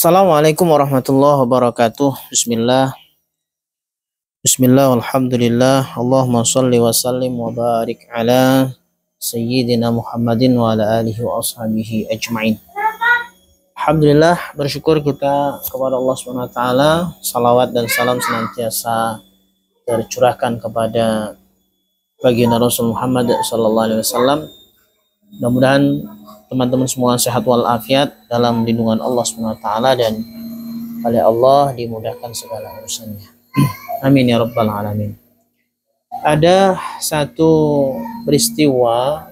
Assalamualaikum warahmatullahi wabarakatuh. Bismillah, alhamdulillah. Allahumma sholli wa sallim wa barik ala Sayyidina Muhammadin wa ala alihi wa ashabihi ajma'in. Alhamdulillah, bersyukur kita kepada Allah Subhanahu wa taala. Salawat dan salam senantiasa tercurahkan kepada baginda Rasul Muhammad sallallahu alaihi wasallam. Mudah-mudahan teman-teman semua sehat walafiat dalam lindungan Allah Subhanahu wa taala dan oleh Allah dimudahkan segala urusannya. Amin ya rabbal alamin. Ada satu peristiwa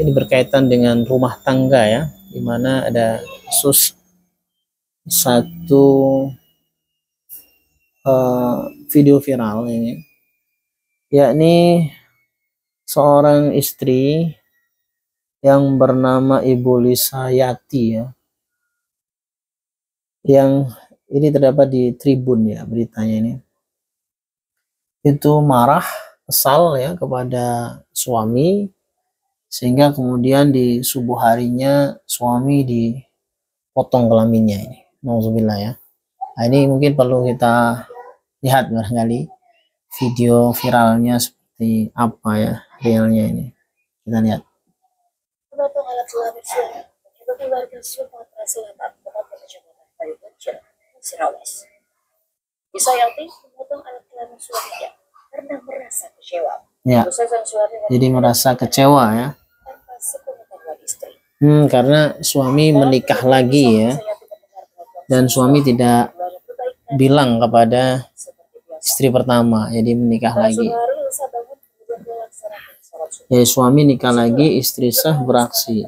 ini berkaitan dengan rumah tangga ya, di mana ada kasus satu video viral ini, yakni seorang istri yang bernama Ibu Lisa Yati ya, yang ini terdapat di Tribun ya beritanya ini, itu marah, kesal ya kepada suami, sehingga kemudian di subuh harinya suami dipotong kelaminnya ini. Nauzubillah ya. Nah, ini mungkin perlu kita lihat barangkali video viralnya seperti apa ya realnya ini. Kita lihat. Memotong alat kelamin suami menyebabkan warga Sumatera Selatan tepatnya Kecamatan Payungan, Cirawas. Lisa Yati memotong alat kelamin suaminya karena merasa kecewa. Ya. Jadi merasa kecewa ya. Tanpa sepengetahuan istri. Karena suami menikah lagi ya, dan suami tidak bilang kepada istri pertama, jadi menikah lagi. Ya, suami nikah lagi, istri sah beraksi.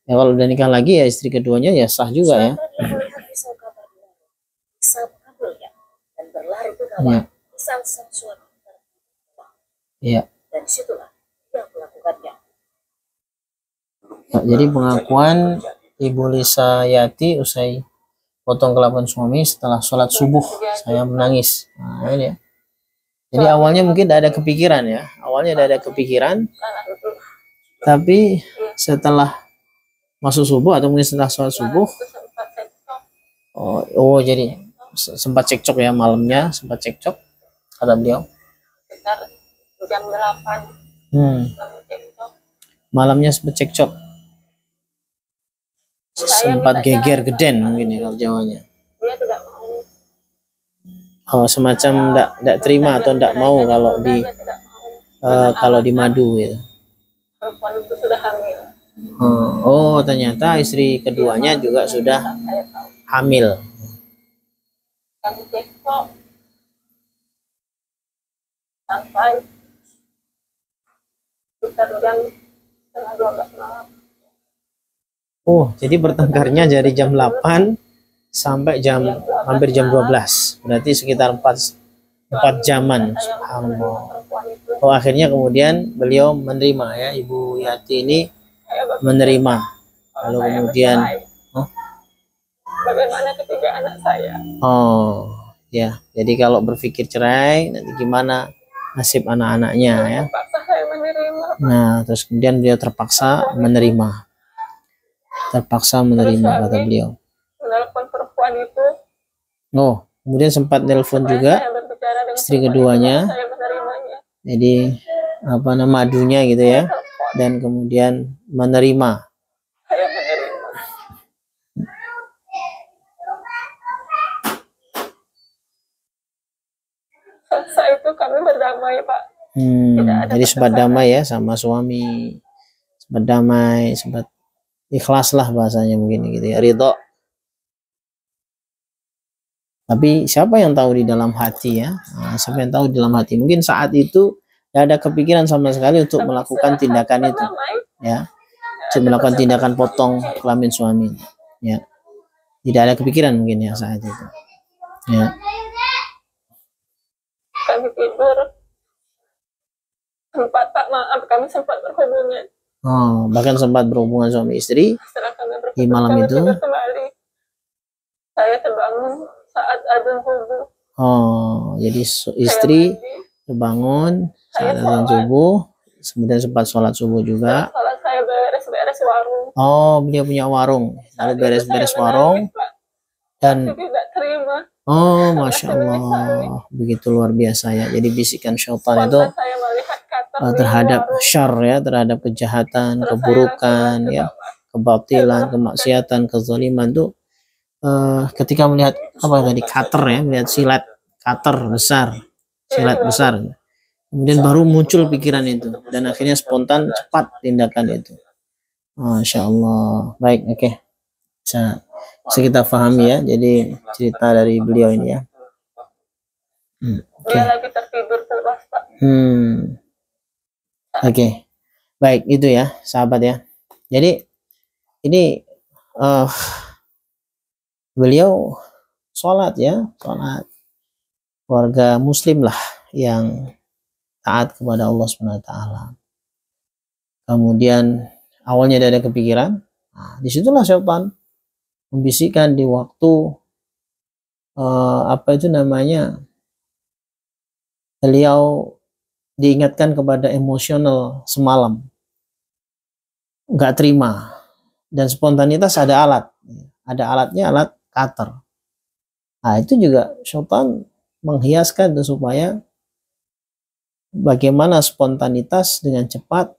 Ya, kalau udah nikah lagi ya istri keduanya ya sah juga ya. Ya. Ya. Dan disitulah yang melakukannya. Nah, jadi pengakuan Ibu Lisa Yati usai potong kelamin suami setelah sholat subuh, saya menangis. Nah, ini ya. Jadi awalnya mungkin tidak ada kepikiran ya, tapi setelah masuk subuh atau mungkin setelah sholat subuh, jadi sempat cekcok ya, malamnya sempat cekcok kata beliau. Jam 8. Malamnya sempat cekcok, sempat geger geden mungkin ya kalau Jawanya. Dia tidak mau. Semacam tidak terima atau tidak mau kalau di madu gitu. Perempuan itu sudah hamil. Ternyata istri keduanya juga sudah hamil. Kami cekcok sampai sekitar jam 11:30 malam. Jadi bertengkarnya dari jam 8 sampai hampir jam 12. Berarti sekitar 4 jaman. Subhanallah. Akhirnya kemudian beliau menerima ya, Ibu Yati ini menerima. Lalu kemudian bagaimana ketiga anak saya? Ya, jadi kalau berpikir cerai nanti gimana nasib anak-anaknya ya. Terpaksa saya menerima. Nah, terus kemudian beliau terpaksa menerima. Kata beliau. Menelpon perempuan itu. Kemudian sempat nelpon juga istri keduanya. Jadi madunya gitu ya, dan kemudian menerima. Saya menerima. Selesai itu kami berdamai, Pak. Jadi sempat damai ya sama suami, sempat damai, sempat ikhlas lah bahasanya mungkin gitu ya, ridho. Tapi siapa yang tahu di dalam hati ya? Siapa yang tahu di dalam hati? Mungkin saat itu tidak ada kepikiran sama sekali untuk melakukan tindakan itu, ya, untuk melakukan tindakan potong kelamin suami, ya. Tidak ada kepikiran mungkin ya saat itu, ya. Kami tidur, kami sempat berhubungan. Bahkan sempat berhubungan suami istri di malam itu. Saya terbangun saat azan subuh. Jadi istri terbangun saat azan subuh, kemudian sempat sholat subuh juga. Setelah saya beres-beres warung. Oh, beliau punya warung. Lalu beres-beres warung dan Tidak terima. oh, Masya Allah, begitu luar biasa ya. Jadi bisikan syaitan itu Spontan saya melihat Qatar di terhadap warung. syar ya, terhadap kejahatan, Terus saya keburukan langsung ya, Bapak. kebatilan, kemaksiatan, kezaliman itu ketika melihat apa tadi cutter ya, melihat silat cutter besar, silat besar. Kemudian baru muncul pikiran itu dan akhirnya spontan cepat tindakan itu. Masya Allah. Baik, oke. Bisa kita pahami ya. Jadi cerita dari beliau ini ya. Oke. Dia lagi tertidur terus, Pak. Oke. Baik, itu ya, sahabat ya. Jadi ini beliau sholat ya, sholat warga muslim lah yang taat kepada Allah Subhanahu wa taala. Kemudian awalnya dia ada kepikiran, nah, disitulah syaitan membisikkan di waktu apa itu namanya, beliau diingatkan kepada emosional semalam, nggak terima, dan spontanitas ada alatnya, alat cutter. Nah itu juga syaitan menghiaskan itu supaya bagaimana spontanitas dengan cepat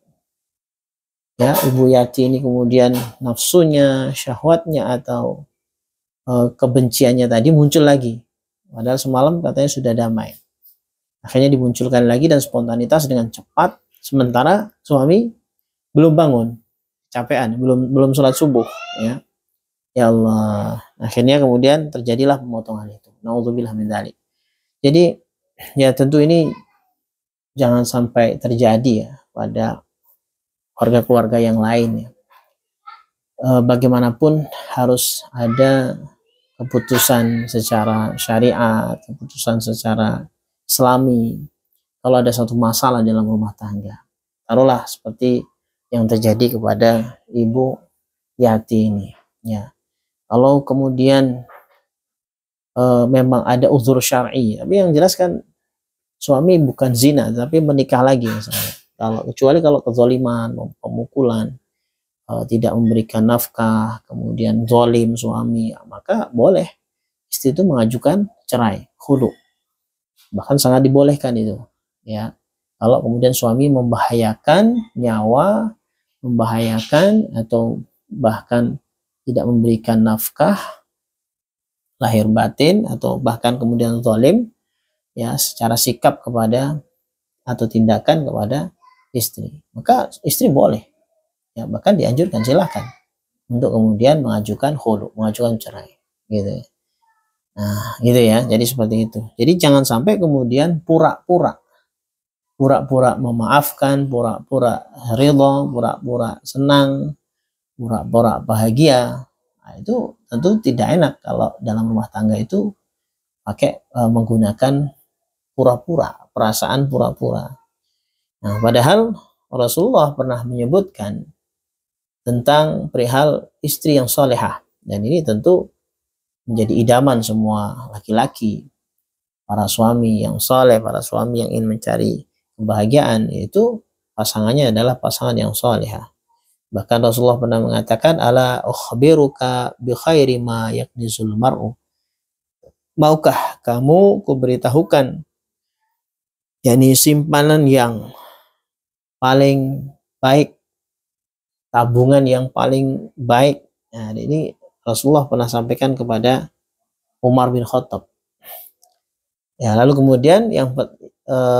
ya, Ibu Yati ini kemudian nafsunya, syahwatnya atau kebenciannya tadi muncul lagi, padahal semalam katanya sudah damai. Akhirnya dimunculkan lagi dan spontanitas dengan cepat, sementara suami belum bangun, capean, belum sholat subuh ya. Ya Allah, akhirnya kemudian terjadilah pemotongan itu. Nauzubillah min dzalik. Jadi ya tentu ini jangan sampai terjadi ya pada keluarga-keluarga yang lain ya. Bagaimanapun harus ada keputusan secara syariat, keputusan secara Islami. Kalau ada satu masalah dalam rumah tangga, taruhlah seperti yang terjadi kepada Ibu Yati ini ya. Kalau kemudian memang ada uzur syar'i, tapi yang jelas kan suami bukan zina tapi menikah lagi misalnya. Kecuali kalau kezaliman, pemukulan, tidak memberikan nafkah, kemudian zalim suami, maka boleh istri itu mengajukan cerai, khulu. Bahkan sangat dibolehkan itu ya. Kalau kemudian suami membahayakan nyawa, membahayakan atau bahkan tidak memberikan nafkah lahir batin atau bahkan kemudian zalim ya secara sikap kepada atau tindakan kepada istri, maka istri boleh ya, bahkan dianjurkan silahkan untuk kemudian mengajukan khulu, mengajukan cerai gitu. Nah gitu ya, jadi seperti itu. Jadi jangan sampai kemudian pura-pura memaafkan, pura-pura ridha, pura-pura senang, pura-pura bahagia. Nah, itu tentu tidak enak kalau dalam rumah tangga itu pakai menggunakan pura-pura, perasaan pura-pura. Nah, padahal Rasulullah pernah menyebutkan tentang perihal istri yang solehah, dan ini tentu menjadi idaman semua laki-laki, para suami yang soleh, para suami yang ingin mencari kebahagiaan, itu pasangannya adalah pasangan yang solehah. Bahkan Rasulullah pernah mengatakan, ala ukhbiruka bi khairi ma yaknizul mar'u. Maukah kamu kuberitahukan yakni simpanan yang paling baik, tabungan yang paling baik. Nah, ini Rasulullah pernah sampaikan kepada Umar bin Khattab. Ya, lalu kemudian yang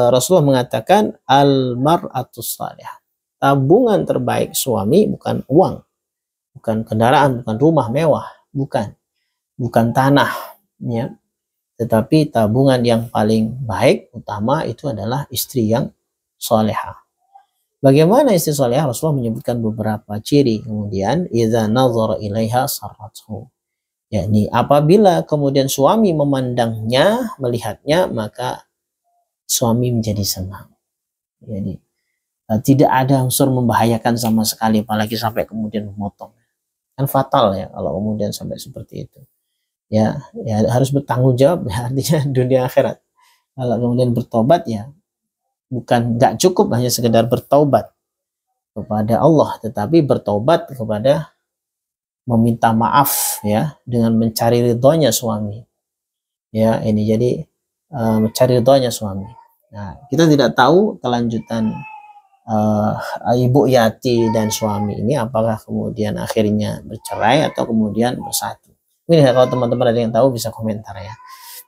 Rasulullah mengatakan al mar'atus salihah. Tabungan terbaik suami bukan uang, bukan kendaraan, bukan rumah mewah, bukan tanah, ya. Tetapi tabungan yang paling baik, utama itu adalah istri yang solehah. Bagaimana istri solehah? Rasulullah menyebutkan beberapa ciri. Kemudian, idza nazara ilaiha sarrathu. yakni apabila kemudian suami memandangnya, melihatnya, maka suami menjadi senang. Jadi tidak ada unsur membahayakan sama sekali, apalagi sampai kemudian memotong. Kan fatal ya kalau kemudian sampai seperti itu. Ya harus bertanggung jawab ya, artinya dunia akhirat. Kalau kemudian bertobat ya bukan nggak cukup hanya sekedar bertobat, kepada Allah, tetapi bertobat kepada meminta maaf ya, dengan mencari ridhonya suami. Ya, ini jadi mencari ridhonya suami. Nah, kita tidak tahu kelanjutan Ibu Yati dan suami ini apakah kemudian akhirnya bercerai atau kemudian bersatu. Ini kalau teman-teman ada yang tahu bisa komentar ya.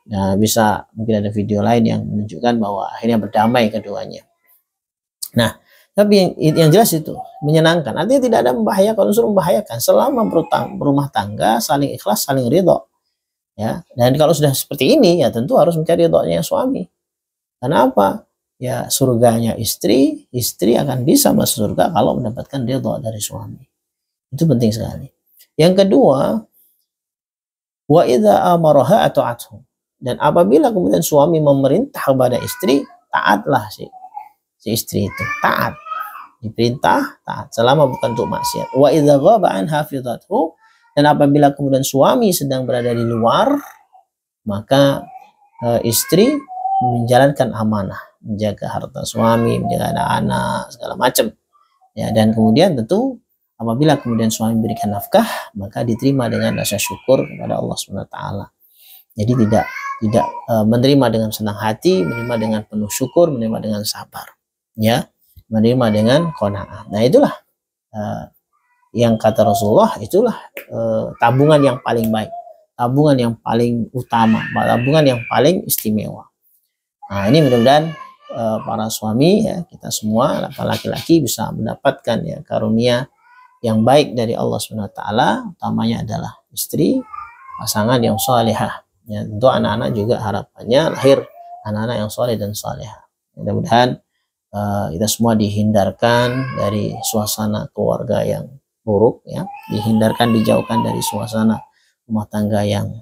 Nah, bisa mungkin ada video lain yang menunjukkan bahwa akhirnya berdamai keduanya. Nah, tapi yang jelas itu menyenangkan. Artinya tidak ada membahayakan, unsur membahayakan selama berumah tangga saling ikhlas, saling ridho. Ya, dan kalau sudah seperti ini ya tentu harus mencari ridhonya suami. Karena apa? Ya surganya istri, istri akan bisa masuk surga kalau mendapatkan ridho dari suami. Itu penting sekali. Yang kedua, wa idza amaraha ata'athu. Dan apabila kemudian suami memerintah kepada istri, taatlah si istri itu, taat. Diperintah taat selama bukan untuk maksiat. Wa idza ghaba an hafizathu, dan apabila kemudian suami sedang berada di luar, maka istri menjalankan amanah, menjaga harta suami, menjaga anak-anak, segala macam. Ya, dan kemudian tentu apabila kemudian suami memberikan nafkah, maka diterima dengan rasa syukur kepada Allah SWT. Jadi tidak menerima dengan senang hati, menerima dengan penuh syukur, menerima dengan sabar. Ya, menerima dengan qanaah. Nah, itulah yang kata Rasulullah, itulah tabungan yang paling baik, tabungan yang paling utama, tabungan yang paling istimewa. Nah, ini mudah-mudahan para suami ya, kita semua laki-laki bisa mendapatkan ya karunia yang baik dari Allah SWT. Utamanya adalah istri, pasangan yang salihah. Ya, tentu anak-anak juga harapannya lahir anak-anak yang saleh dan salihah. Mudah-mudahan kita semua dihindarkan dari suasana keluarga yang buruk ya, dihindarkan, dijauhkan dari suasana rumah tangga yang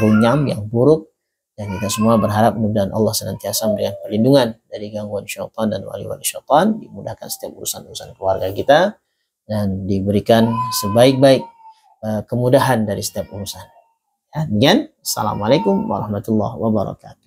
runyam, yang buruk, dan kita semua berharap mudah-mudahan Allah senantiasa memberikan perlindungan dari gangguan syaitan dan wali-wali syaitan, dimudahkan setiap urusan-urusan keluarga kita, dan diberikan sebaik-baik kemudahan dari setiap urusan. Ya, demikian. Assalamualaikum warahmatullahi wabarakatuh.